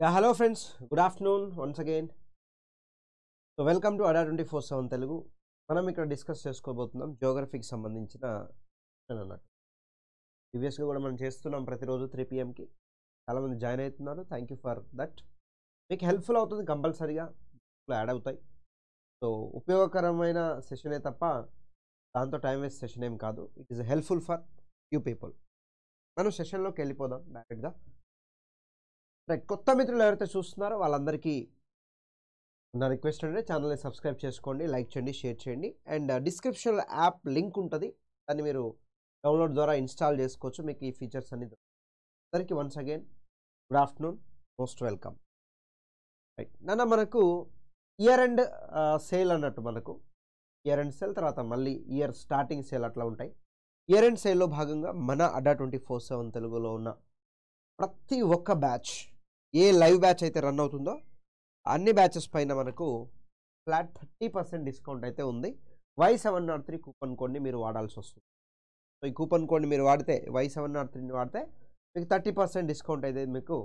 Yeah, hello friends. Good afternoon once again. So welcome to Ada 24/7 Telugu. మనం ఇక్కడ discuss చేసుకోబోతున్నాం జియోగ్రఫీకి సంబంధించిన అన్నమాట. ప్రీవియస్గా కూడా మనం చేస్తున్నాం ప్రతిరోజు 3 pmకి. చాలామంది జాయిన్ అవుతున్నారు. Thank you for that. మీకు హెల్ప్ఫుల్ అవుతుంది కంపల్సరీగా యాడ్ అవుతాయి. సో ఉపయోగకరమైన సెషనే తప్ప దాంతో టైం వేస్ట్ సెషన్ ఏం కాదు. It is helpful for you people. మనం సెషన్లోకి వెళ్ళిపోదాం డైరెక్ట్గా. రైట్, కొత్త మిత్రులు ఎవరైతే చూస్తున్నారో వాళ్ళందరికీ నా రిక్వెస్ట్ అంటే ఛానల్ని సబ్స్క్రైబ్ చేసుకోండి, లైక్ చేయండి, షేర్ చేయండి. అండ్ డిస్క్రిప్షన్లో యాప్ లింక్ ఉంటుంది, దాన్ని మీరు డౌన్లోడ్ ద్వారా ఇన్స్టాల్ చేసుకోవచ్చు. మీకు ఈ ఫీచర్స్ అన్ని అందరికీ once again good afternoon, most welcome. Right నాన్న, మనకు ఇయర్ ఎండ్ సేల్ అన్నట్టు, మనకు ఇయర్ ఎండ్ సేల్ తర్వాత మళ్ళీ ఇయర్ స్టార్టింగ్ సేల్ అట్లా ఉంటాయి. ఇయర్ ఎండ్ సేల్లో భాగంగా మన అడ్డా 24/7 తెలుగులో ఉన్న ప్రతి ఒక్క బ్యాచ్, ఏ లైవ్ బ్యాచ్ అయితే రన్ అవుతుందో అన్ని బ్యాచెస్ పైన మనకు ఫ్లాట్ 30% డిస్కౌంట్ అయితే ఉంది. Y703 కూపన్ కోడ్ని మీరు వాడాల్సి వస్తుంది. సో ఈ కూపన్ కోడ్ని మీరు వాడితే, Y703ని వాడితే మీకు 30% డిస్కౌంట్ అయితే మీకు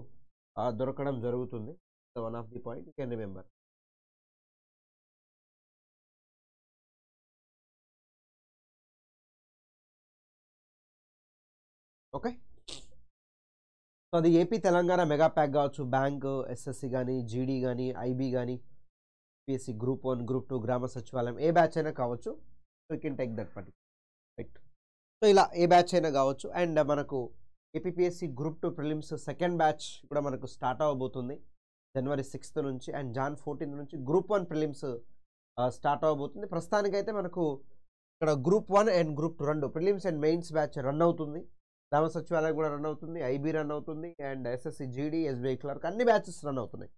దొరకడం జరుగుతుంది. So one of the point you can remember. Okay, so అది ఏపీ తెలంగాణ మెగా ప్యాక్ కావచ్చు, బ్యాంక్, ఎస్ఎస్సి కానీ, జీడీ కానీ, ఐబీ కానీ, పిఎస్సి గ్రూప్ 1, గ్రూప్ 2, గ్రామ సచివాలయం, ఏ బ్యాచ్ అయినా కావచ్చు. So you can take that particular right. So ఇలా ఏ బ్యాచ్ అయినా కావచ్చు. అండ్ మనకు APPSC group 2 prelims second batch కూడా మనకు స్టార్ట్ అవ్వబోతుంది January 6th నుంచి. అండ్ Jan 14th నుంచి గ్రూప్ 1 ప్రిలిమ్స్ స్టార్ట్ అవ్వబోతుంది. ప్రస్తుతానికైతే మనకు ఇక్కడ గ్రూప్ 1 అండ్ గ్రూప్ 2 రెండు prelims and mains batch run అవుతుంది. గ్రామ సచివాలయం కూడా రన్ అవుతుంది, ఐబీ రన్ అవుతుంది, అండ్ ఎస్ఎస్సి, జీడీ, ఎస్బీఐ క్లర్క్ అన్ని బ్యాచెస్ రన్ అవుతున్నాయి.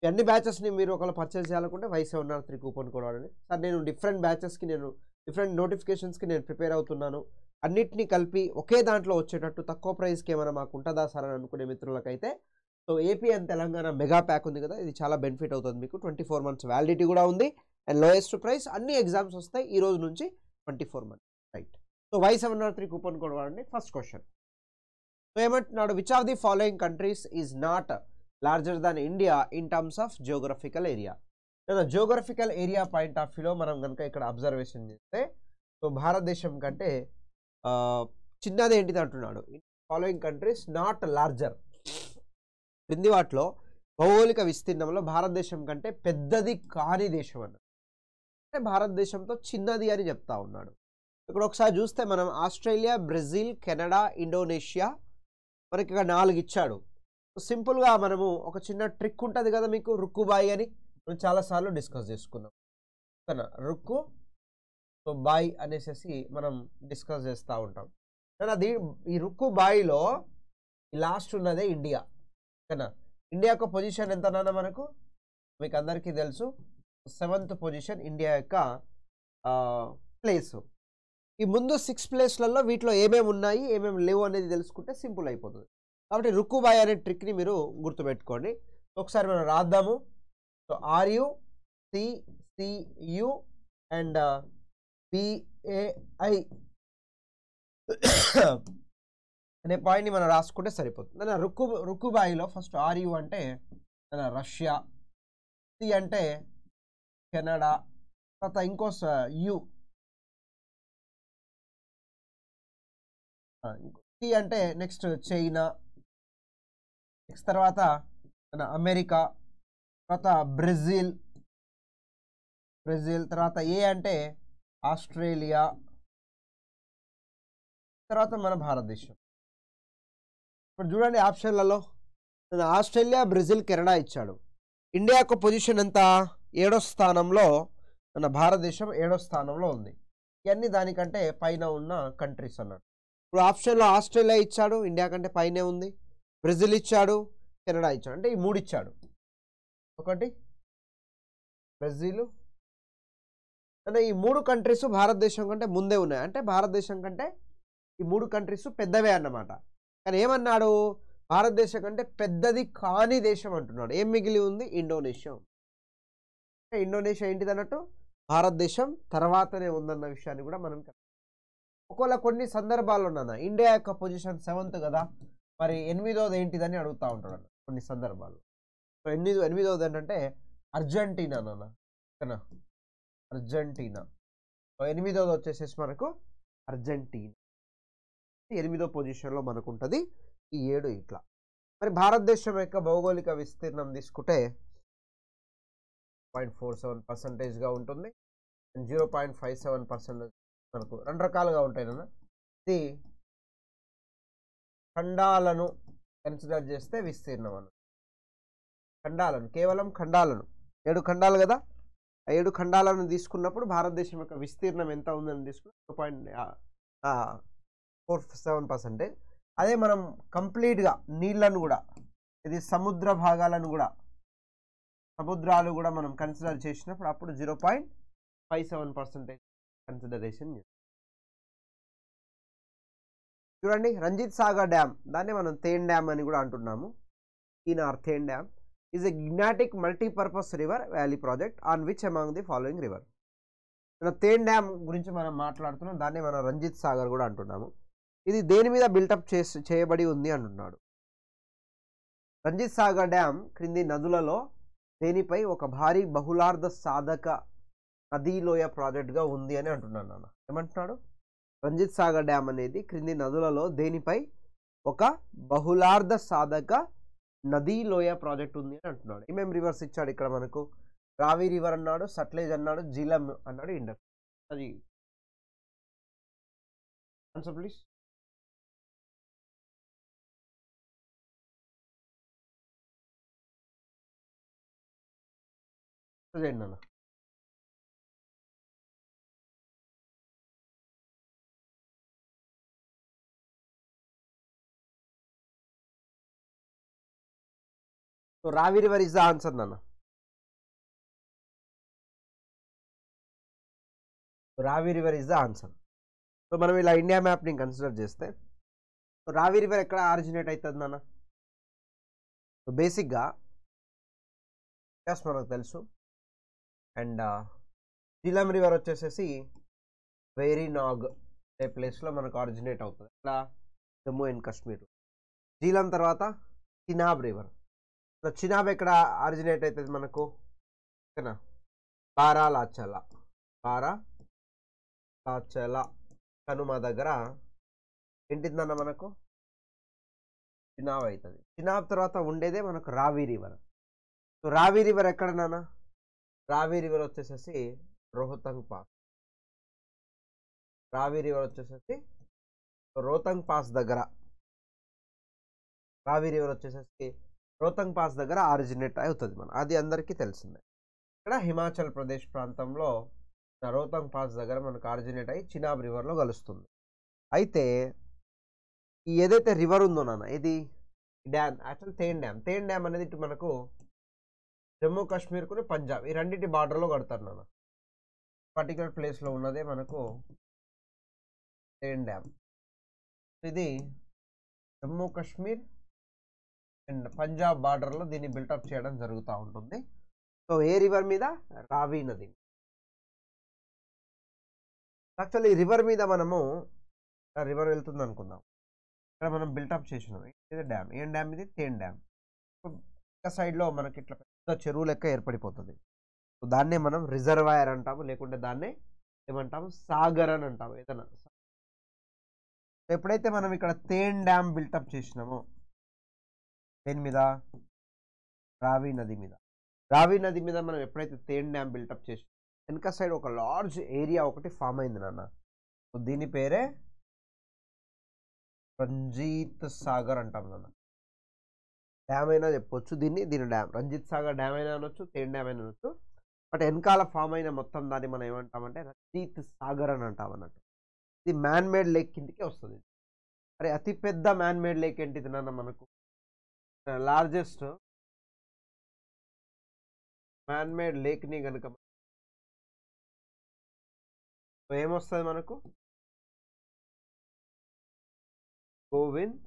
ఈ అన్ని బ్యాచెస్ని మీరు ఒకవేళ పర్చేస్ చేయాలనుకుంటే Y703 కూపన్ కోడ్ వాడండి. సార్ నేను డిఫరెంట్ బ్యాచెస్కి, నేను డిఫరెంట్ నోటిఫికేషన్స్కి నేను ప్రిపేర్ అవుతున్నాను, అన్నిటినీ కలిపి ఒకే దాంట్లో వచ్చేటట్టు తక్కువ ప్రైస్కి ఏమైనా మాకు ఉంటుందా సార్ అని అనుకునే మిత్రులకైతే, so AP and Telangana mega pack ఉంది కదా, ఇది చాలా బెనిఫిట్ అవుతుంది మీకు. 24 months వ్యాలిడిటీ కూడా ఉంది అండ్ లోయెస్ట్ ప్రైస్. అన్ని ఎగ్జామ్స్ వస్తాయి ఈ రోజు నుంచి 24 months right. So Y703 coupon code వాడండి. ఫస్ట్ క్వశ్చన్ సో ఏమంటున్నాడు, which of the following countries is not larger than India in terms of geographical area. లేదా జియోగ్రఫికల్ ఏరియా పాయింట్ ఆఫ్ వ్యూలో మనం కనుక ఇక్కడ అబ్జర్వేషన్ చేస్తే, సో భారతదేశం కంటే చిన్నది ఏంటిది అంటున్నాడు. ఫాలోయింగ్ కంట్రీస్ నాట్ లార్జర్, క్రింది వాటిలో భౌగోళిక విస్తీర్ణంలో భారతదేశం కంటే పెద్దది కాని దేశం అన్నాడు. అంటే భారతదేశంతో చిన్నది అని చెప్తా ఉన్నాడు. ఇక్కడ ఒకసారి చూస్తే మనం ఆస్ట్రేలియా, బ్రెజిల్, కెనడా, ఇండోనేషియా మనకి ఇక్కడ 4 ఇచ్చాడు. సింపుల్గా మనము ఒక చిన్న ట్రిక్ ఉంటుంది కదా మీకు, రుక్కుబాయి అని మనం చాలాసార్లు డిస్కస్ చేసుకున్నాం కదా. రుక్కు సో బాయ్ అనేసి మనం డిస్కస్ చేస్తూ ఉంటాం కానీ అది ఈ రుక్కు బాయిలో లాస్ట్ ఉన్నదే ఇండియా కదా. ఇండియా యొక్క పొజిషన్ ఎంత నాన్న మనకు మీకు అందరికీ తెలుసు, 7th పొజిషన్ ఇండియా యొక్క ప్లేసు. ఈ ముందు 6 ప్లేస్లలో వీటిలో ఏమేమి ఉన్నాయి, ఏమేమి లేవు అనేది తెలుసుకుంటే సింపుల్ అయిపోతుంది. కాబట్టి రుక్కుబాయ్ అనే ట్రిక్ని మీరు గుర్తుపెట్టుకోండి. ఒకసారి మనం రాద్దాము. సో RUCCU అండ్ BAI అనే పాయింట్ని మనం రాసుకుంటే సరిపోతుంది. రుక్కుబాయిలో ఫస్ట్ RU అంటే రష్యా, C అంటే కెనడా, తర్వాత ఇంకో U, C అంటే నెక్స్ట్ చైనా, నెక్స్ట్ తర్వాత అమెరికా, తర్వాత బ్రెజిల్, తర్వాత A అంటే ఆస్ట్రేలియా, తర్వాత మన భారతదేశం. ఇప్పుడు చూడండి ఆప్షన్లలో ఆస్ట్రేలియా, బ్రెజిల్, కెనడా ఇచ్చాడు. ఇండియా యొక్క పొజిషన్ ఎంత, 7వ స్థానంలో, మన భారతదేశం 7వ స్థానంలో ఉంది. ఇవన్నీ దానికంటే పైన ఉన్న కంట్రీస్ అన్నాడు. ఇప్పుడు ఆప్షన్లో ఆస్ట్రేలియా ఇచ్చాడు, ఇండియా కంటే పైనే ఉంది. బ్రెజిల్ ఇచ్చాడు, కెనడా ఇచ్చాడు, అంటే ఈ 3 ఇచ్చాడు. ఒకటి బ్రెజిల్, అంటే ఈ 3 కంట్రీస్ భారతదేశం కంటే ముందే ఉన్నాయి. అంటే భారతదేశం కంటే ఈ 3 కంట్రీస్ పెద్దవే అన్నమాట. కానీ ఏమన్నాడు, భారతదేశం కంటే పెద్దది కాని దేశం అంటున్నాడు. ఏం మిగిలి ఉంది, ఇండోనేషియా. ఇండోనేషియా ఏంటిది అన్నట్టు భారతదేశం తర్వాతనే ఉందన్న విషయాన్ని కూడా మనం ఒకవేళ కొన్ని సందర్భాల్లో నాన్న ఇండియా యొక్క పొజిషన్ 7th కదా, మరి 8వది ఏంటిదని అడుగుతూ ఉంటాడు కొన్ని సందర్భాల్లో. సో ఎనిమిదవది ఏంటంటే అర్జెంటీనా నాన్న, ఓకేనా, అర్జెంటీనా. సో ఎనిమిదవది వచ్చేసేసి మనకు అర్జెంటీనా, ఎనిమిదో పొజిషన్లో మనకు ఉంటుంది ఈ 7 ఇట్లా. మరి భారతదేశం యొక్క భౌగోళిక విస్తీర్ణం తీసుకుంటే 0.47%గా ఉంటుంది. 0.57% మనకు 2 రకాలుగా ఉంటాయి నాన్న. ఇది ఖండాలను కన్సిడర్ చేస్తే విస్తీర్ణం అన్న, ఖండాలను, కేవలం ఖండాలను, 7 ఖండాలు కదా, ఆ 7 ఖండాలను తీసుకున్నప్పుడు భారతదేశం యొక్క విస్తీర్ణం ఎంత ఉందని తీసుకుని 0.47%. అదే మనం కంప్లీట్గా నీళ్లను కూడా, ఇది సముద్ర భాగాలను కూడా, సముద్రాలు కూడా మనం కన్సిడర్ చేసినప్పుడు అప్పుడు 0.57% కన్సిడరేషన్. చూడండి, రంజిత్ సాగర్ డ్యామ్, దాన్ని మనం తేన్ డ్యామ్ అని కూడా అంటున్నాము. ఈనార్ తేన్ dam is a gigantic multipurpose river valley project on which among the following river. తేన్ డ్యామ్ గురించి మనం మాట్లాడుతున్నాం, దాన్ని మనం రంజిత్ సాగర్ కూడా అంటున్నాము. ఇది దేని మీద బిల్టప్ చేయబడి ఉంది అంటున్నాడు. రంజిత్ సాగర్ డ్యామ్ క్రింది నదులలో దేనిపై ఒక భారీ బహుళార్థ సాధక నదీలోయ ప్రాజెక్ట్గా ఉంది అని అంటున్నాను నాన్న. ఏమంటున్నాడు? రంజిత్ సాగర్ డ్యామ్ అనేది క్రింది నదులలో దేనిపై ఒక బహుళార్థ సాధక నదీలోయ ప్రాజెక్ట్ ఉంది అని అంటున్నాడు. ఏమేమి రివర్స్ ఇచ్చాడు ఇక్కడ మనకు? రావి రివర్ అన్నాడు, సట్లెజ్ అన్నాడు, జీలం అన్నాడు, ఇండస్. అది ఆన్సర్ ప్లీజ్. చేయండి నాన్న. సో రావి రివర్ ఇస్ ద ఆన్సర్ నాన్న. రావి river is the answer. So మనం ఇలా ఇండియా మ్యాప్ని కన్సిడర్ చేస్తే రావి రివర్ ఎక్కడ ఆరిజినేట్ అవుతుంది నాన్న? సో బేసిక్గా మనకు తెలుసు. అండ్ జీలం రివర్ వచ్చేసేసి వేరీనాగ్ అనే ప్లేస్లో మనకు ఆరిజినేట్ అవుతుంది, ఇక్కడ జమ్మూ అండ్ కాశ్మీర్. జీలం తర్వాత చినాబ్ రివర్. సో చినాబ్ ఎక్కడ ఆరిజినేట్ అవుతుంది మనకు? ఓకేనా, బారాలాచల, బారాలాచల కనుమ దగ్గర ఏంటిందన్న మనకు చినాబ్ అవుతుంది. చినాబ్ తర్వాత ఉండేదే మనకు రావి రివర్. సో రావి రివర్ ఎక్కడ నాన్న? రావి రివర్ వచ్చేసేసి రోహతంగ్ పాస్. రావి రివర్ వచ్చేసేసి రోహతంగ్ పాస్ దగ్గర, రావి రివర్ వచ్చేసేసి రోహతంగ్ పాస్ దగ్గర ఆరిజినేట్ అవుతుంది మన, అది అందరికీ తెలిసిందే. ఇక్కడ హిమాచల్ ప్రదేశ్ ప్రాంతంలో రోహతంగ్ పాస్ దగ్గర మనకు ఆరిజినేట్ అయ్యి చినాబ్ రివర్లో కలుస్తుంది. అయితే ఈ ఏదైతే రివర్ ఉందో నాన్న, ఇది dam actual tan dam. Tan dam అనేది ఇటు మనకు జమ్మూ కాశ్మీర్కు పంజాబ్ ఈ రెండింటి బార్డర్లో కడతారు నాన్న. పర్టికులర్ ప్లేస్లో ఉన్నదే మనకు తేన్ డ్యామ్. ఇది జమ్మూ కాశ్మీర్ అండ్ పంజాబ్ బార్డర్లో దీన్ని బిల్టప్ చేయడం జరుగుతూ ఉంటుంది. సో ఏ రివర్ మీద? రావి నది. యాక్చువల్లీ ఈ రివర్ మీద మనము, రివర్ వెళ్తుంది అనుకుందాం, ఇక్కడ మనం బిల్టప్ చేసినాం. ఇది డ్యామ్. ఏం డ్యామ్ ఇది? Tan dam. ఒక సైడ్లో మనకి ఇట్లా పెద్ద చెరువు లెక్క ఏర్పడిపోతుంది. సో దాన్నే మనం రిజర్వాయర్ అంటాము, లేకుంటే దాన్నే ఏమంటాము? సాగర్ అని అంటాము. ఏదైనా ఎప్పుడైతే మనం ఇక్కడ తేన్ డ్యామ్ బిల్టప్ చేసినామో దేని మీద? రావి నది మీద. రావి నది మీద మనం ఎప్పుడైతే తేన్ డ్యామ్ బిల్టప్ చేసినాం, వెనక సైడ్ ఒక లార్జ్ ఏరియా ఒకటి ఫామ్ అయింది నాన్న. సో దీని పేరే రంజిత్ సాగర్ అంటాం నాన్న. డ్యామ్ అయినా చెప్పొచ్చు దీన్ని, దీని డ్యామ్ రంజిత్ సాగర్ డ్యామ్ అయినా అనొచ్చు, తేన్ డ్యామ్ అయినా అనొచ్చు. బట్ వెనకాల ఫామ్ అయిన మొత్తం దాన్ని మనం ఏమంటామంటే రంజిత్ సాగర్ అని అంటాం అన్నట్టు. ఇది మ్యాన్ మేడ్ లేక్ కిందకి వస్తుంది. మరి అతిపెద్ద మ్యాన్ మేడ్ లేక్ ఏంటిది నాన్న మనకు? లార్జెస్ట్ మ్యాన్ మేడ్ లేక్ని కనుక ఏమొస్తుంది మనకు? గోవింద్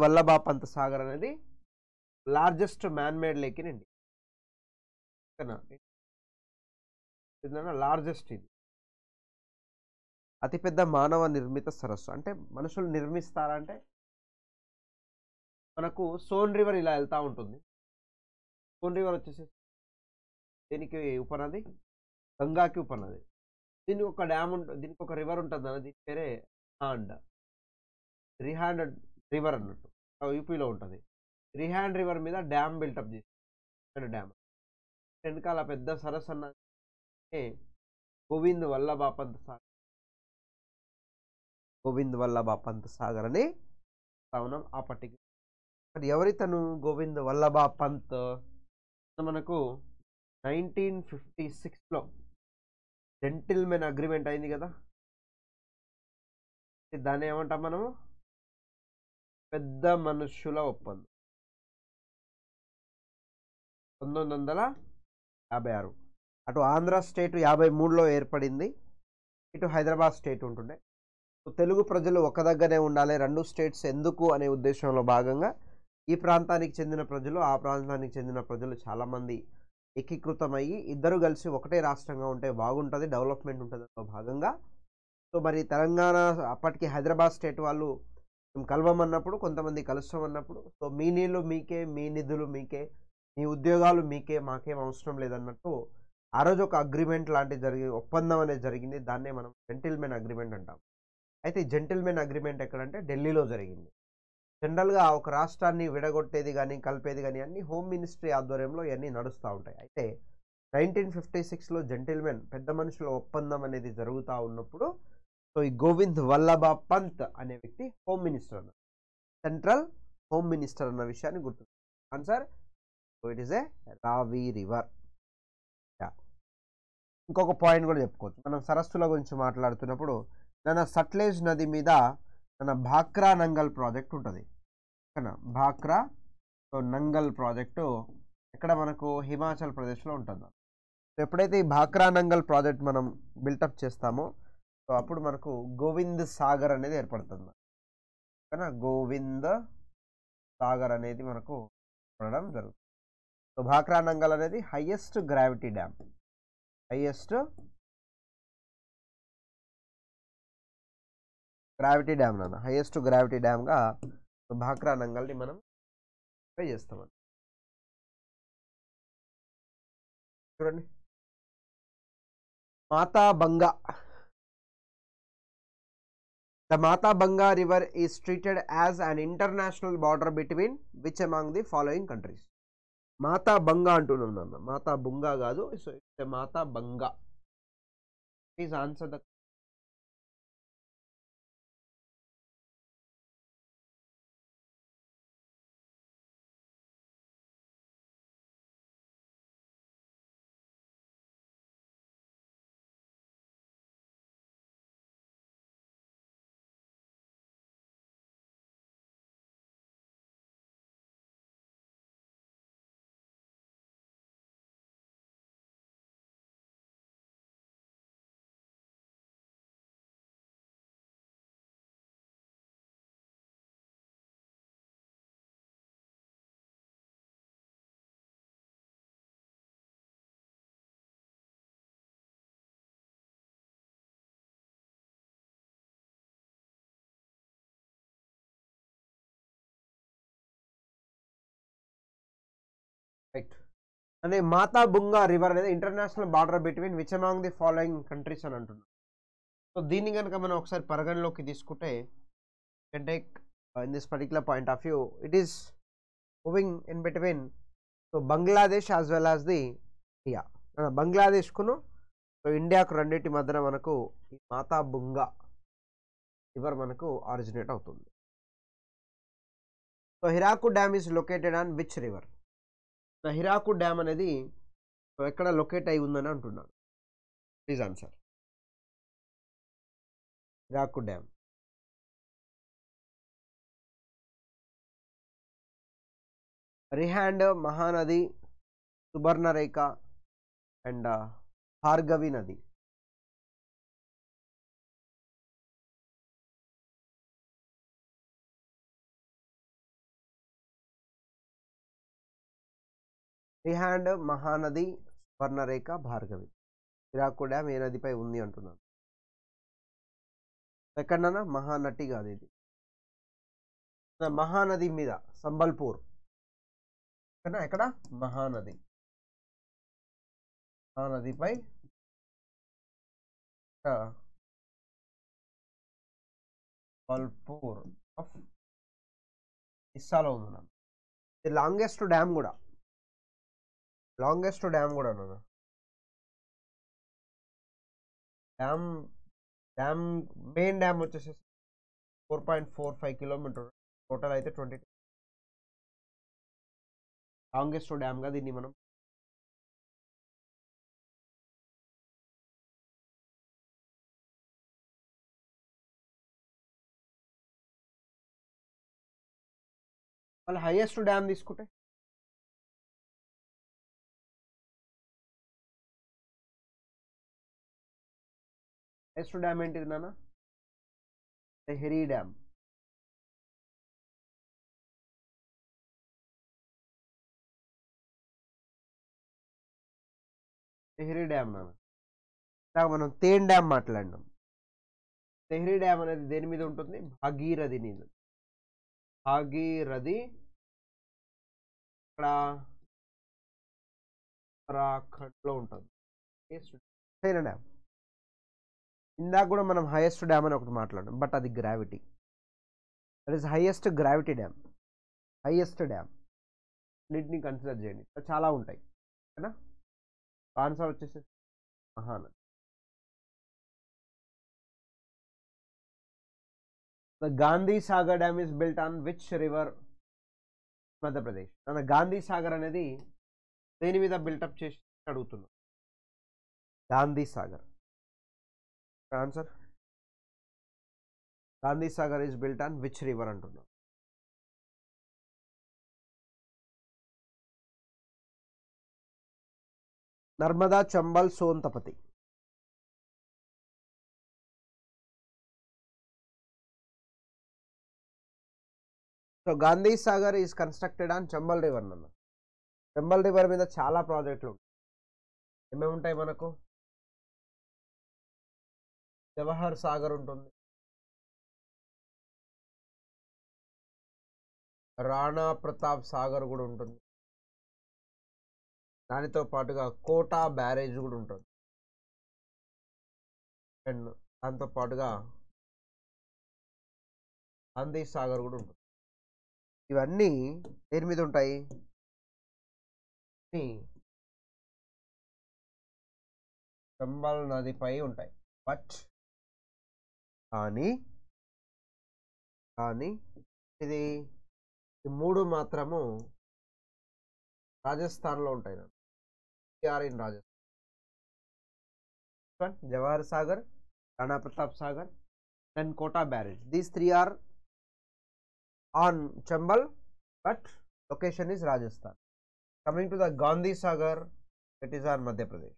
వల్లభ పంత్ సాగర్ అనేది largest man made lake in India. ఓకేనా, లార్జెస్ట్ ఇది అతిపెద్ద మానవ నిర్మిత సరస్సు అంటే మనుషులు నిర్మిస్తారంటే మనకు సోన్ రివర్ ఇలా వెళ్తా ఉంటుంది. సోన్ రివర్ వచ్చేసి దీనికి ఉపనది, గంగాకి ఉపనది. దీనికి ఒక డ్యామ్ ఉంటుంది, దీనికి ఒక రివర్ ఉంటుంది అన్న, దీని పేరే రిహాండ్. రిహాండ్ రివర్ అన్నట్టు యూపీలో ఉంటుంది. రిహాండ్ రివర్ మీద డ్యామ్ బిల్టప్ చేసి డ్యామ్ వెనకాల పెద్ద సరస్సు అన్న గోవింద్ వల్లభ పంత్ సాగర్. గోవింద్ వల్లభ పంత్ సాగర్ అని మనం ఆ పర్టిక్యులర్ మరి ఎవరితను గోవింద్ వల్లభ పంత్ మనకు 1956లో జెంటిల్మెన్ అగ్రిమెంట్ అయింది కదా, దాన్ని ఏమంటాం మనము పెద్ద మనుష్యుల ఒప్పందం. 1956 అటు ఆంధ్ర స్టేట్ 53లో ఏర్పడింది, ఇటు హైదరాబాద్ స్టేట్ ఉంటుండే. తెలుగు ప్రజలు ఒక దగ్గరే ఉండాలి, రెండు స్టేట్స్ ఎందుకు అనే ఉద్దేశంలో భాగంగా ఈ ప్రాంతానికి చెందిన ప్రజలు ఆ ప్రాంతానికి చెందిన ప్రజలు చాలామంది ఏకీకృతమయ్యి ఇద్దరు కలిసి ఒకటే రాష్ట్రంగా ఉంటే బాగుంటుంది, డెవలప్మెంట్ ఉంటుంది అందులో భాగంగా. సో మరి తెలంగాణ అప్పటికి హైదరాబాద్ స్టేట్ వాళ్ళు మేము కలవమన్నప్పుడు, కొంతమంది కలుస్తామన్నప్పుడు, సో మీ నీళ్ళు మీకే, మీ నిధులు మీకే, మీ ఉద్యోగాలు మీకే, మాకేం అవసరం లేదన్నట్టు ఆ రోజు ఒక అగ్రిమెంట్ లాంటిది జరిగింది, ఒప్పందం అనేది జరిగింది. దాన్నే మనం జెంటిల్మెన్ అగ్రిమెంట్ అంటాం. అయితే ఈ జెంటిల్మెన్ అగ్రిమెంట్ ఎక్కడంటే ఢిల్లీలో జరిగింది. జనరల్గా ఒక రాష్ట్రాన్ని విడగొట్టేది కానీ కలిపేది కానీ అన్ని హోమ్ మినిస్ట్రీ ఆధ్వర్యంలో ఇవన్నీ నడుస్తూ ఉంటాయి. అయితే 1956లో జెంటిల్మెన్ పెద్ద మనుషుల ఒప్పందం అనేది జరుగుతూ ఉన్నప్పుడు సో ఈ గోవింద్ వల్లభ పంత్ అనే వ్యక్తి హోమ్ మినిస్టర్ అన్న, సెంట్రల్ హోమ్ మినిస్టర్ అన్న విషయాన్ని గుర్తు. Answer so it is a రావి రివర్. ఇంకొక పాయింట్ కూడా చెప్పుకోవచ్చు, మనం సరస్సుల గురించి మాట్లాడుతున్నప్పుడు మన సట్లెజ్ నది మీద మన భాక్రా నంగల్ ప్రాజెక్ట్ ఉంటుంది. భాక్రా నంగల్ ప్రాజెక్టు ఎక్కడ మనకు హిమాచల్ ప్రదేశ్లో ఉంటుంది. ఎప్పుడైతే ఈ భాక్రా నంగల్ ప్రాజెక్ట్ మనం బిల్టప్ చేస్తామో సో అప్పుడు మనకు గోవింద్ సాగర్ అనేది ఏర్పడుతుంది. ఓకేనా, గోవింద్ సాగర్ అనేది మనకు పడడం జరుగుతుంది. సో భాక్రా నంగల్ అనేది highest gravity dam, highest gravity dam నాన్న, హైయెస్ట్ గ్రావిటీ డ్యామ్గా భాక్రా నంగల్ని మనం ట్రై చేస్తామని చూడండి. Mata Banga, the Mata Banga river is treated as an international border between which among the following countries. Mata Banga అంటున్నాం నాన్న, మాతా బుంగా కాదు. So it's Mata Banga. Please answer the right అంటే మాతా బుంగా రివర్ అనేది international border between which among the following countries అని అంటున్నాం. సో దీన్ని కనుక మనం ఒకసారి పరిగణలోకి తీసుకుంటే can take in this particular point of view it is moving in between so Bangladesh as well as the India. బంగ్లాదేశ్కును సో ఇండియాకు రెండింటి మధ్యన మనకు ఈ మాతా బుంగా రివర్ మనకు ఆరిజినేట్ అవుతుంది. So Hirakud dam is located on which river. Hirakud dam అనేది ఎక్కడ లొకేట్ అయి ఉందని అంటున్నాను. Please answer. Hirakud dam Rihand, Mahanadi, Subarnarekha and Bhargavi నది. రిహాండ్, మహానది, సుబర్ణరేఖ, భార్గవి. హిరాకు డ్యామ్ ఏ నదిపై ఉంది అంటున్నాను. ఎక్కడన్నా మహానటి కాదు ఇది. మహానది మీద సంబల్పూర్. ఎక్కడ మహానది, మహానదిపై సంబల్పూర్ ఆఫ్ ఇస్సాలో ఉంది. ఇది లాంగెస్ట్ డ్యామ్ కూడా నాన్న. డ్యామ్ డ్యామ్ మెయిన్ డ్యామ్ వచ్చేసి 4.45 కిలోమీటర్, టోటల్ అయితే 20. లాంగెస్ట్ డ్యామ్గా దీన్ని మనం మళ్ళీ హైయెస్ట్ డ్యామ్ తీసుకుంటే హైయెస్ట్ డ్యామ్ ఏంటిది నాన్న? తెహ్రీ డ్యామ్. తెహ్రీ డ్యామ్ నాన్న. ఇందాక మనం తేన్ డ్యామ్ మాట్లాడినాం. తెహ్రీ డ్యామ్ అనేది దేని మీద ఉంటుంది? భాగీరథి నీళ్ళు. భాగీరథి ఇక్కడ ఉత్తరాఖండ్లో ఉంటుంది. Tan dam. ఇందాక కూడా మనం హైయెస్ట్ డ్యామ్ అని ఒకటి మాట్లాడాం, బట్ అది gravity. That is highest gravity dam. Highest dam అన్నింటినీ కన్సిడర్ చేయండి, చాలా ఉంటాయి కదా. ఆన్సర్ వచ్చేసి Mahanadi. The Gandhi Sagar dam is built on which river? Madhya Pradesh. Gandhi Sagar అనేది దేని మీద బిల్టప్ చేసి అడుగుతున్నాం? Gandhi Sagar. Answer Gandhi Sagar is built on which river అంటున్నాం. Narmada, Chambal, Son, Tapti. So Gandhi Sagar is constructed on Chambal river అన్న. చంబల్ రివర్ మీద చాలా ప్రాజెక్టులు ఉంటాయి. ఏమేమి ఉంటాయి మనకు? జవహర్ సాగర్ ఉంటుంది, రాణా ప్రతాప్ సాగర్ కూడా ఉంటుంది, దానితో పాటుగా కోటా బ్యారేజ్ కూడా ఉంటుంది, అండ్ దాంతో పాటుగా గాంధీ సాగర్ కూడా ఉంటుంది. ఇవన్నీ దేని మీద ఉంటాయి? చంబల్ నదిపై ఉంటాయి. బట్ కానీ ఇది ఈ మూడు మాత్రము రాజస్థాన్లో ఉంటాయి. In Rajasthan. Jawahar Sagar, Rana Pratap Sagar, then Kota barrage. These three are on Chambal, but location is Rajasthan. Coming to the Gandhi Sagar, it is on Madhya Pradesh.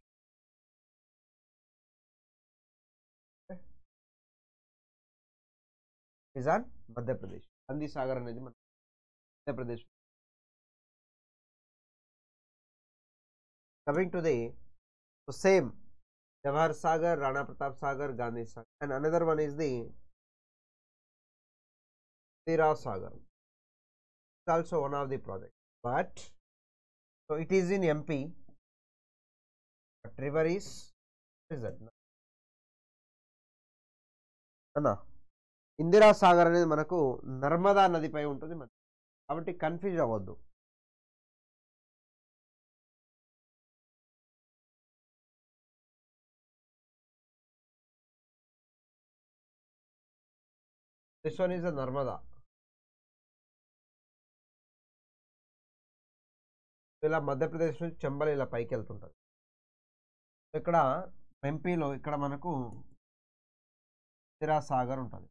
Okay. It is on Madhya Pradesh. Gandhi Sagar అనేది Madhya Pradesh. Coming to the same Jawahar Sagar, Rana Pratap Sagar, Gandhi Sagar, and another one is the Tira Sagar. It's also one of the projects, but so it is in MP. But river is that? Anna. Indira Sagar అనేది మనకు నర్మదా నదిపై ఉంటుంది, కాబట్టి confuse అవ్వద్దు. This one is a Narmada. ఇలా మధ్యప్రదేశ్ నుంచి చంబల్ ఇలా పైకి వెళ్తుంటుంది. ఇక్కడ ఎంపీలో ఇక్కడ మనకు ఇందిరా సాగర్ ఉంటుంది.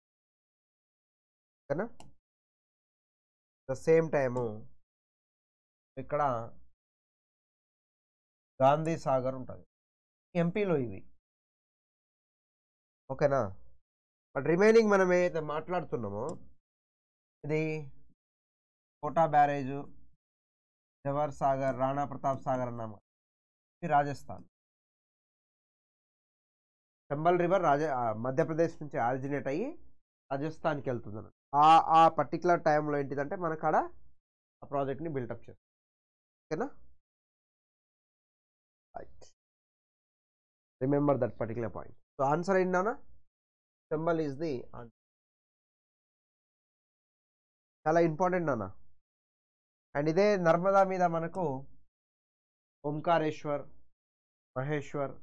ఓకేనా? ద సేమ్ టైము ఇక్కడ గాంధీ సాగర్ ఉంటుంది ఎంపీలో ఇవి. ఓకేనా? బట్ రిమైనింగ్ మనం ఏదైతే మాట్లాడుతున్నామో ఇది కోటా బ్యారేజు, జవహర్ సాగర్, రాణా ప్రతాప్ సాగర్ అన్నాము, ఇది రాజస్థాన్. చంబల్ రివర్ మధ్యప్రదేశ్ నుంచి ఆరిజినేట్ అయ్యి రాజస్థాన్కి వెళ్తుంది అన్నమాట. ఆ పర్టికులర్ టైంలో ఏంటిదంటే మనకాడ ఆ ప్రాజెక్ట్ని బిల్డప్ చేస్తాం. ఓకేనా, right, remember that particular point. So answer ఏంటన్నా, చంబల్ ఈజ్ ది ఆన్సర్. చాలా ఇంపార్టెంట్ అన్న. అండ్ ఇదే నర్మదా మీద మనకు ఓంకారేశ్వర్, మహేశ్వర్,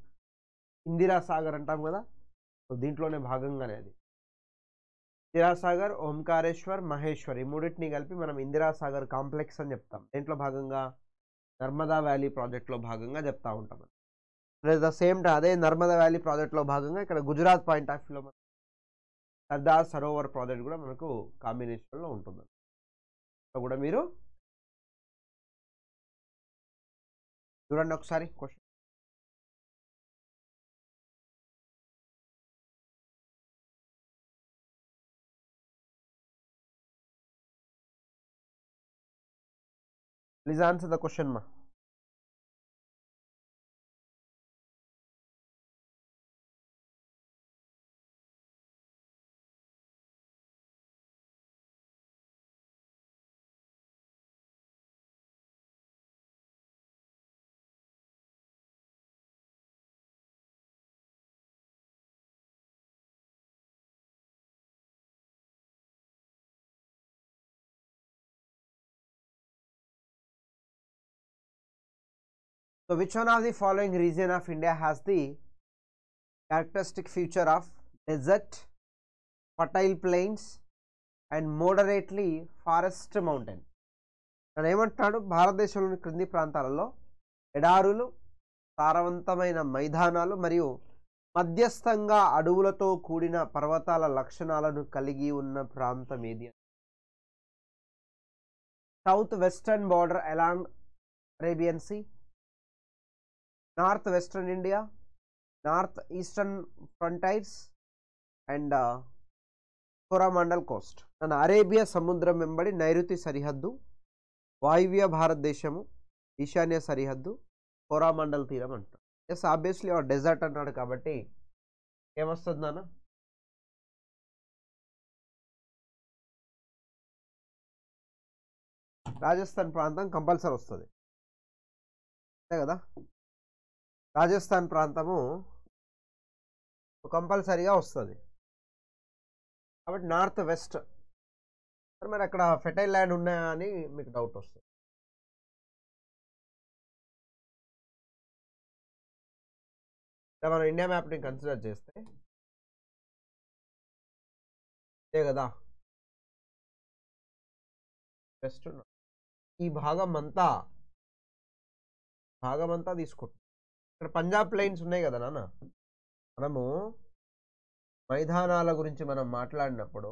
ఇందిరా సాగర్ అంటాం కదా, సో దీంట్లోనే భాగంగానే అది ఇందిరా సాగర్, ఓంకారేశ్వర్, మహేశ్వర్ ఈ మూడింటిని కలిపి మనం ఇందిరా సాగర్ కాంప్లెక్స్ అని చెప్తాం. దేంట్లో భాగంగా నర్మదా వ్యాలీ ప్రాజెక్ట్లో భాగంగా చెప్తా ఉంటాం. అట్ ద సేమ్ టైం అదే నర్మదా వ్యాలీ ప్రాజెక్ట్లో భాగంగా ఇక్కడ గుజరాత్ పాయింట్ ఆఫ్ వ్యూలో సర్దార్ సరోవర్ ప్రాజెక్ట్ కూడా మనకు కాంబినేషన్లో ఉంటుంది. కూడా మీరు చూడండి ఒకసారి question. Please answer the question మా. So which one of the following region of India has the characteristic feature of desert, fertile plains and moderately forest mountain? నేను ఏమంటున్నాడు, భారతదేశంలోని క్రింది ప్రాంతాలలో ఎడారులు, సారవంతమైన మైదానాలు మరియు మధ్యస్థంగా అడవులతో కూడిన పర్వతాల లక్షణాలను కలిగి ఉన్న ప్రాంతం ఏది? South western border along Arabian sea, north western India, north eastern frontiers and Coromandel coast. మన అరేబియా సముద్రం వెంబడి నైరుతి సరిహద్దు, వాయువ్య భారతదేశము, ఈశాన్య సరిహద్దు, కోరామండల్ తీరం అంటారు. ఎస్, ఆబ్వియస్లీ డెజర్ట్ అన్నాడు కాబట్టి ఏమొస్తుంది నాన్న? రాజస్థాన్ ప్రాంతం కంపల్సరీ వస్తుంది, అంతే కదా. రాజస్థాన్ ప్రాంతము కంపల్సరీగా వస్తుంది కాబట్టి నార్త్ వెస్ట్. మరి అక్కడ ఫెర్టైల్ ల్యాండ్ ఉన్నాయా అని మీకు డౌట్ వస్తుంది. మనం ఇండియా మ్యాప్ని కన్సిడర్ చేస్తే అంతే కదా, వెస్ట్ ఈ భాగం అంతా తీసుకుంటాం. ఇక్కడ పంజాబ్ ప్లెయిన్స్ ఉన్నాయి కదా నాన్న. మనము మైదానాల గురించి మనం మాట్లాడినప్పుడు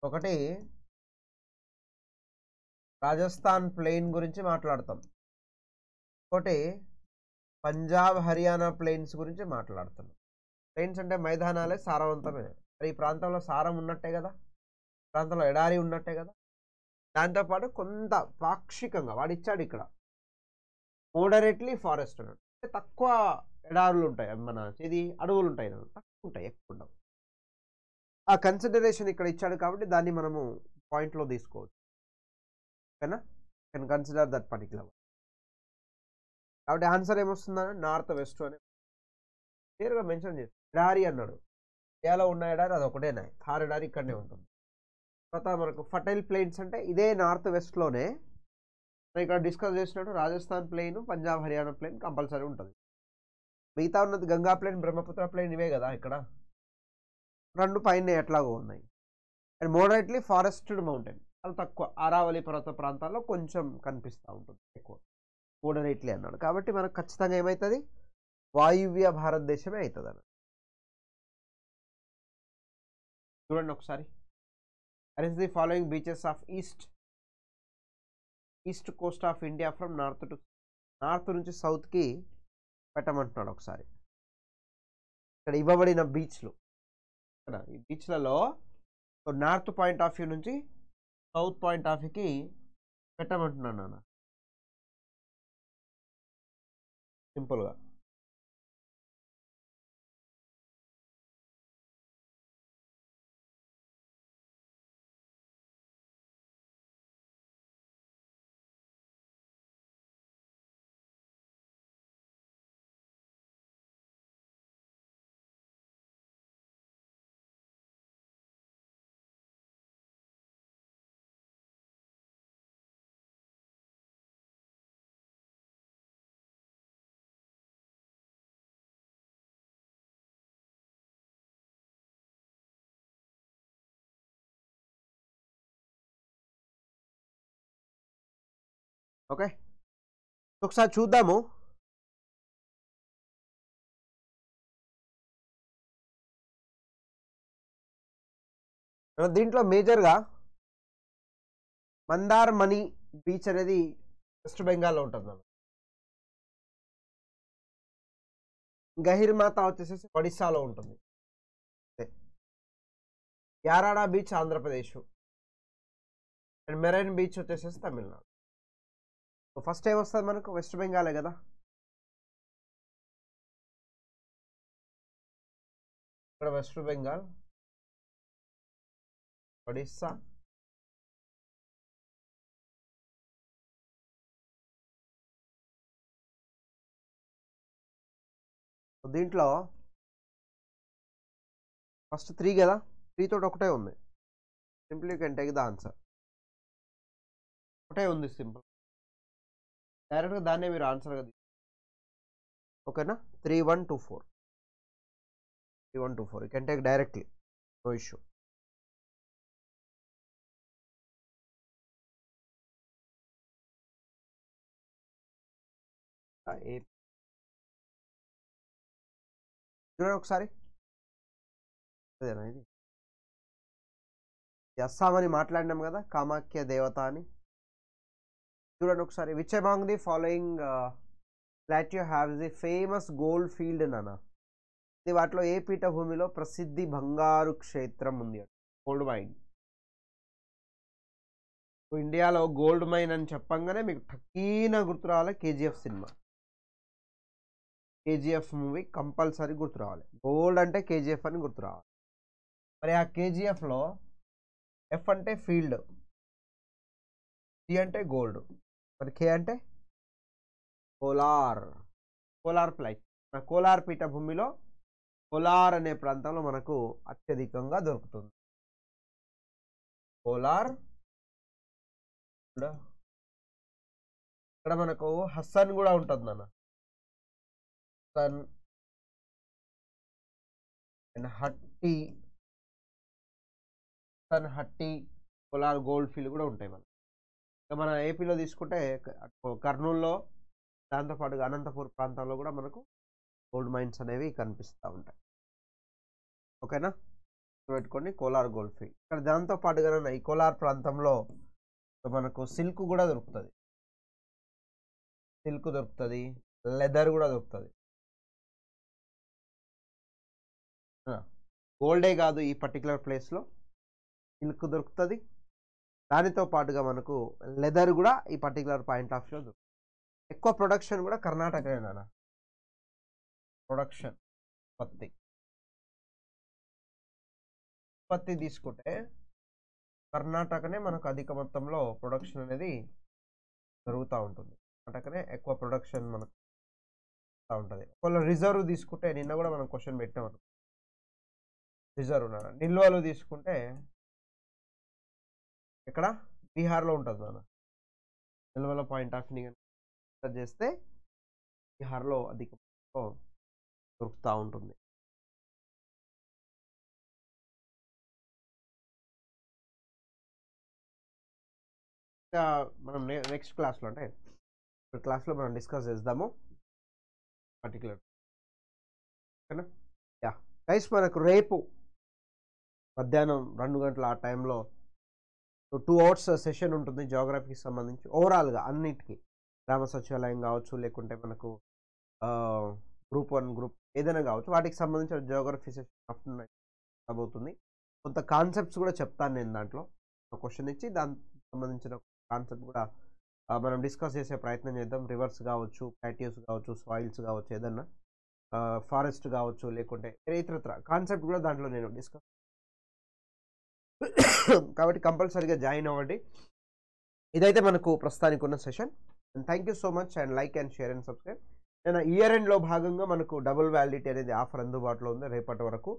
ఒకటి రాజస్థాన్ ప్లెయిన్ గురించి మాట్లాడతాం, ఒకటి పంజాబ్ హర్యానా ప్లెయిన్స్ గురించి మాట్లాడుతున్నాం. ప్లెయిన్స్ అంటే మైదానాలే, సారవంతమే. మరి ఈ ప్రాంతంలో సారం ఉన్నట్టే కదా, ప్రాంతంలో ఎడారి ఉన్నట్టే కదా. దాంతోపాటు కొంత పాక్షికంగా వాడిచ్చాడు ఇక్కడ మోడరేట్లీ ఫారెస్ట్ అన్నాడు, అంటే తక్కువ ఎడారులు ఉంటాయి, మన ఇది అడవులు ఉంటాయి, తక్కువ ఉంటాయి, ఎక్కువ ఉండవు. ఆ కన్సిడరేషన్ ఇక్కడ ఇచ్చాడు కాబట్టి దాన్ని మనము పాయింట్లో తీసుకోవచ్చు. ఓకేనా, కెన్ కన్సిడర్ దట్ పర్టికులర్. కాబట్టి ఆన్సర్ ఏమొస్తుందని నార్త్ వెస్ట్ అని క్లియర్గా మెన్షన్ చేసి ఎడారి అన్నాడు. ఇండియాలో ఉన్న ఎడారి అది ఒకటేనా, థార్ ఎడారి ఇక్కడనే ఉంటుంది. తర్వాత మనకు ఫర్టైల్ ప్లెయిన్స్ అంటే ఇదే నార్త్ వెస్ట్లోనే ఇక్కడ డిస్కస్ చేసినట్టు Rajasthan plain, Punjab Haryana plain compulsory ఉంటుంది. మిగతా ఉన్నది గంగా ప్లెయిన్, బ్రహ్మపుత్ర ప్లెయిన్ ఇవే కదా, ఇక్కడ రెండు పైన ఎట్లాగో ఉన్నాయి. అండ్ మోడరేట్లీ ఫారెస్టెడ్ మౌంటైన్ చాలా తక్కువ, ఆరావళి పర్వత ప్రాంతాల్లో కొంచెం కనిపిస్తూ ఉంటుంది, ఎక్కువ మోడరేట్లీ అన్నాడు. కాబట్టి మనకు ఖచ్చితంగా ఏమవుతుంది, వాయువ్య భారతదేశమే అవుతుంది అన్నాడు. చూడండి ఒకసారి. Arrange the following beaches of east Coast of India from north నుంచి సౌత్కి పెట్టమంటున్నాడు. ఒకసారి ఇక్కడ ఇవ్వబడిన బీచ్లు, ఇక్కడ ఈ బీచ్లలో నార్త్ పాయింట్ ఆఫ్ వ్యూ నుంచి సౌత్ పాయింట్ ఆఫ్ వ్యూకి పెట్టమంటున్నాను నాన్న, సింపుల్గా. ఓకే, ఒకసారి చూద్దాము. దీంట్లో మేజర్గా మందార్మణి బీచ్ అనేది వెస్ట్ బెంగాల్లో ఉంటుంది. గహిర్మాత వచ్చేసేసి ఒడిస్సాలో ఉంటుంది. Yarada beach Andhra Pradesh, and marine beach వచ్చేసేసి తమిళనాడు. ఫస్ట్ ఏం వస్తుంది మనకు? వెస్ట్ బెంగాలే కదా. ఇక్కడ వెస్ట్ బెంగాల్, ఒడిస్సా, దీంట్లో ఫస్ట్ 3 కదా, 3 తోటి ఒకటే ఉంది. Simply you can take the answer. ఒకటే ఉంది సింపుల్, డైరెక్ట్గా దాన్నే మీరు ఆన్సర్గా తీసుకోండి. ఓకేనా? 3124, 3124 you can take directly, no issue. చూడండి ఒకసారి, అదేనా ఇది? అస్సాం అని మాట్లాడినాం కదా, కామాఖ్య దేవత అని. చూడండి ఒకసారి, which among the following plateau haves the famous gold field నానా? ఇది వాటిలో ఏ పీఠభూమిలో ప్రసిద్ధి బంగారు క్షేత్రం ఉంది? Gold mine. ఇండియాలో గోల్డ్ మైన్ అని చెప్పంగానే మీకు టక్కీన గుర్తు రావాలి కేజీఎఫ్ సినిమా. కేజీఎఫ్ మూవీ కంపల్సరీ గుర్తు రావాలి. గోల్డ్ అంటే కేజీఎఫ్ అని గుర్తు రావాలి. మరి ఆ కేజీఎఫ్లో ఎఫ్ అంటే ఫీల్డ్, సి అంటే గోల్డ్, మరి కే అంటే కోలార్. కోలార్ ప్లేట్, కోలార్ పీఠభూమిలో కోలార్ అనే ప్రాంతంలో మనకు అత్యధికంగా దొరుకుతుంది. కోలార్. ఇక్కడ మనకు హస్సన్ కూడా ఉంటుంది నాన్న. Hassan and Hatti, Hassan, Hatti, Kolar gold field కూడా ఉంటాయి. మన ఏపీలో తీసుకుంటే కర్నూలులో, దాంతోపాటుగా అనంతపూర్ ప్రాంతంలో కూడా మనకు గోల్డ్ మైన్స్ అనేవి కనిపిస్తూ ఉంటాయి. ఓకేనా? పెట్టుకోండి కోలార్ గోల్డ్ ఫీల్డ్. ఇక్కడ దాంతోపాటుగా ఈ కోలార్ ప్రాంతంలో మనకు సిల్క్ కూడా దొరుకుతుంది. సిల్క్ దొరుకుతుంది, లెదర్ కూడా దొరుకుతుంది. గోల్డే కాదు, ఈ పర్టికులర్ ప్లేస్లో సిల్క్ దొరుకుతుంది, దానితో పాటుగా మనకు లెదర్ కూడా ఈ పర్టికులర్ పాయింట్ ఆఫ్ వ్యూ దొరుకుతుంది. ఎక్కువ ప్రొడక్షన్ కూడా కర్ణాటకనేనా? ప్రొడక్షన్ ఉత్పత్తి తీసుకుంటే కర్ణాటకనే మనకు అధిక మొత్తంలో ప్రొడక్షన్ అనేది జరుగుతూ ఉంటుంది. కర్ణాటకనే ఎక్కువ ప్రొడక్షన్ మనకు ఉంటుంది. ఒకవేళ రిజర్వ్ తీసుకుంటే, నిన్న కూడా మనం క్వశ్చన్ పెట్టాం అనుకో, రిజర్వ్ నిల్వలు తీసుకుంటే ఇక్కడ బీహార్లో ఉంటుంది నాన్న. నిల్వల పాయింట్ ఆఫ్ వ్యూ చేస్తే బీహార్లో అధిక దొరుకుతూ ఉంటుంది. ఇంకా మనం నెక్స్ట్ క్లాస్లో, అంటే క్లాస్లో మనం డిస్కస్ చేద్దాము పర్టికులర్. ఓకేనా? యా గైస్, మనకు రేపు మధ్యాహ్నం 2 గంటల ఆ టైంలో 2 అవర్స్ సెషన్ ఉంటుంది జియోగ్రఫీకి సంబంధించి. ఓవరాల్గా అన్నిటికీ, గ్రామ సచివాలయం కావచ్చు, లేకుంటే మనకు గ్రూప్ 1, గ్రూప్ ఏదైనా కావచ్చు, వాటికి సంబంధించిన జియోగ్రఫీ సెషన్ ఆఫ్టర్నూన్ అవుతుంది. కొంత కాన్సెప్ట్స్ కూడా చెప్తాను నేను దాంట్లో. క్వశ్చన్ ఇచ్చి దానికి సంబంధించిన కాన్సెప్ట్ కూడా మనం డిస్కస్ చేసే ప్రయత్నం చేద్దాం. రివర్స్ కావచ్చు, ప్లాట్యూస్ కావచ్చు, సాయిల్స్ కావచ్చు, ఏదన్నా ఫారెస్ట్ కావచ్చు, లేకుంటే ఇతరత్ర కాన్సెప్ట్ కూడా దాంట్లో నేను డిస్కస్. కాబట్టి కంపల్సరీగా జాయిన్ అవ్వండి. ఇదైతే మనకు ప్రస్తుతానికి ఉన్న session. And thank you so much, and like and share and subscribe. నేను ఇయర్ ఎండ్లో భాగంగా మనకు డబుల్ వ్యాలిడిటీ అనేది ఆఫర్ అందుబాటులో ఉంది రేపటి వరకు.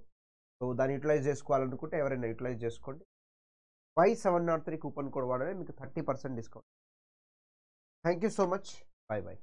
సో దాన్ని యూటిలైజ్ చేసుకోవాలనుకుంటే ఎవరైనా యూటిలైజ్ చేసుకోండి. Y703 కూపన్ కోడ్ వాడనే మీకు 30% discount. Thank you so much. By by.